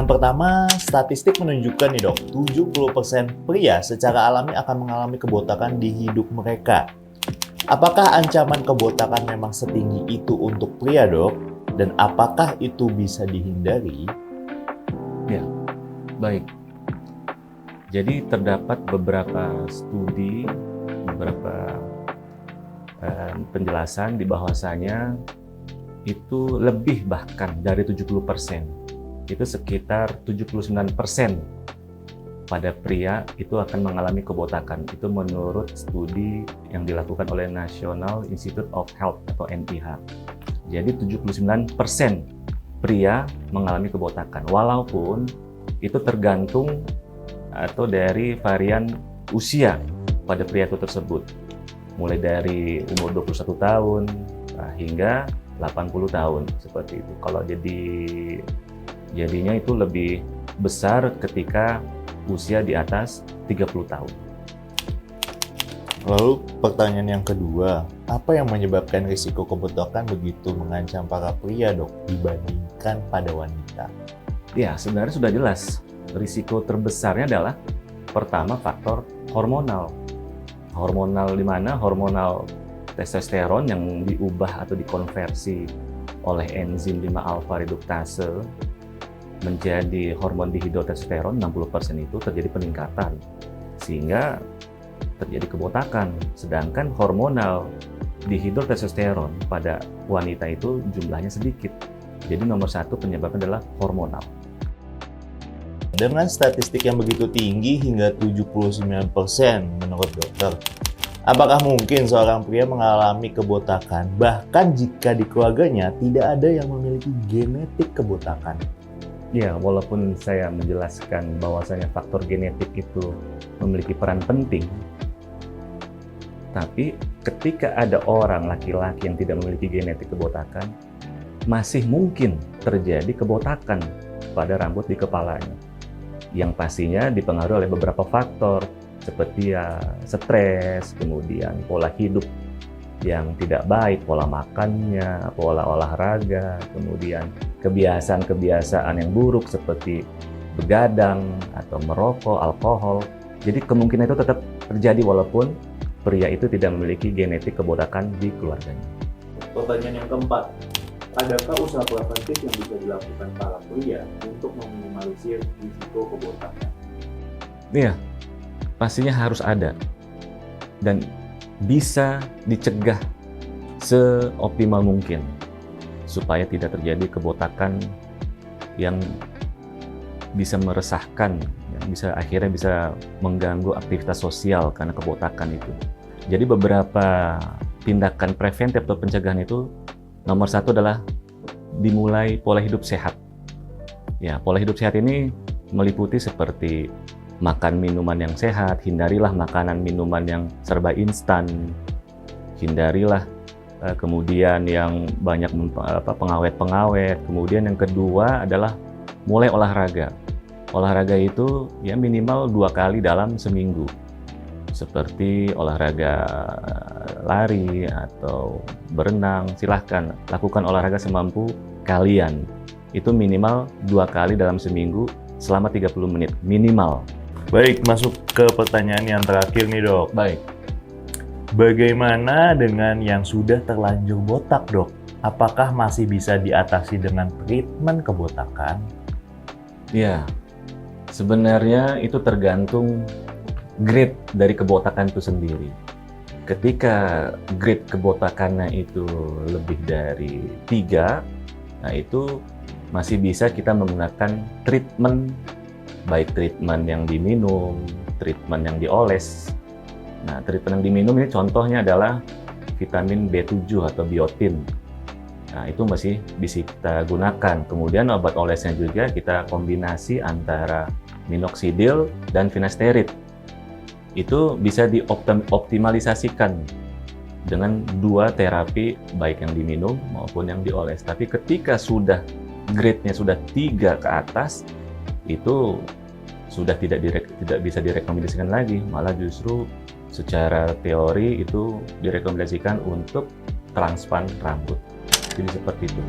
Pertanyaan pertama, statistik menunjukkan nih dok, 70% pria secara alami akan mengalami kebotakan di hidup mereka. Apakah ancaman kebotakan memang setinggi itu untuk pria dok? Dan apakah itu bisa dihindari? Ya, baik. Jadi terdapat beberapa studi, beberapa penjelasan di bahwasanya itu lebih bahkan dari 70%. Itu sekitar 79% pada pria itu akan mengalami kebotakan. Itu menurut studi yang dilakukan oleh National Institute of Health atau NIH. Jadi 79% pria mengalami kebotakan. Walaupun itu tergantung atau dari varian usia pada pria itu tersebut. Mulai dari umur 21 tahun hingga 80 tahun seperti itu. Kalau jadinya itu lebih besar ketika usia di atas 30 tahun. Lalu pertanyaan yang kedua, apa yang menyebabkan risiko kebotakan begitu mengancam para pria dok dibandingkan pada wanita? Ya, sebenarnya sudah jelas. Risiko terbesarnya adalah pertama faktor hormonal. Hormonal di mana? Hormonal testosteron yang diubah atau dikonversi oleh enzim 5-alfa reduktase menjadi hormon dihidrotestosteron, 60% itu terjadi peningkatan sehingga terjadi kebotakan. Sedangkan hormonal dihidrotestosteron pada wanita itu jumlahnya sedikit. Jadi nomor satu penyebabnya adalah hormonal. Dengan statistik yang begitu tinggi hingga 79% menurut dokter, apakah mungkin seorang pria mengalami kebotakan bahkan jika di keluarganya tidak ada yang memiliki genetik kebotakan? Ya, walaupun saya menjelaskan bahwasanya faktor genetik itu memiliki peran penting, tapi ketika ada orang laki-laki yang tidak memiliki genetik kebotakan, masih mungkin terjadi kebotakan pada rambut di kepalanya. Yang pastinya dipengaruhi oleh beberapa faktor seperti stres, kemudian pola hidup yang tidak baik, pola makannya, pola olahraga, kemudian kebiasaan-kebiasaan yang buruk seperti begadang atau merokok, alkohol. Jadi kemungkinan itu tetap terjadi walaupun pria itu tidak memiliki genetik kebotakan di keluarganya. Pertanyaan yang keempat, adakah usaha preventif yang bisa dilakukan para pria untuk meminimalisir risiko kebotakan? Iya, pastinya harus ada dan bisa dicegah seoptimal mungkin supaya tidak terjadi kebotakan yang bisa meresahkan, yang akhirnya bisa mengganggu aktivitas sosial karena kebotakan itu. Jadi beberapa tindakan preventif atau pencegahan itu nomor satu adalah dimulai pola hidup sehat. Ya, pola hidup sehat ini meliputi seperti makan minuman yang sehat, hindarilah makanan minuman yang serba instan, hindarilah kemudian yang banyak pengawet-pengawet. Kemudian yang kedua adalah mulai olahraga. Olahraga itu ya minimal 2 kali dalam seminggu. Seperti olahraga lari atau berenang, silahkan lakukan olahraga semampu kalian. Itu minimal 2 kali dalam seminggu selama 30 menit, minimal. Baik, masuk ke pertanyaan yang terakhir nih dok. Baik. Bagaimana dengan yang sudah terlanjur botak dok? Apakah masih bisa diatasi dengan treatment kebotakan? Ya, sebenarnya itu tergantung grade dari kebotakan itu sendiri. Ketika grade kebotakannya itu lebih dari 3, nah itu masih bisa kita menggunakan treatment, baik treatment yang diminum, treatment yang dioles. Nah, treatment yang diminum ini contohnya adalah vitamin B7 atau biotin. Nah, itu masih bisa kita gunakan. Kemudian obat olesnya juga kita kombinasi antara minoxidil dan finasteride. Itu bisa dioptimalisasikan dengan 2 terapi, baik yang diminum maupun yang dioles. Tapi ketika sudah grade-nya sudah 3 ke atas, itu sudah tidak bisa direkomendasikan lagi, malah justru secara teori itu direkomendasikan untuk transplant rambut. Jadi seperti itu.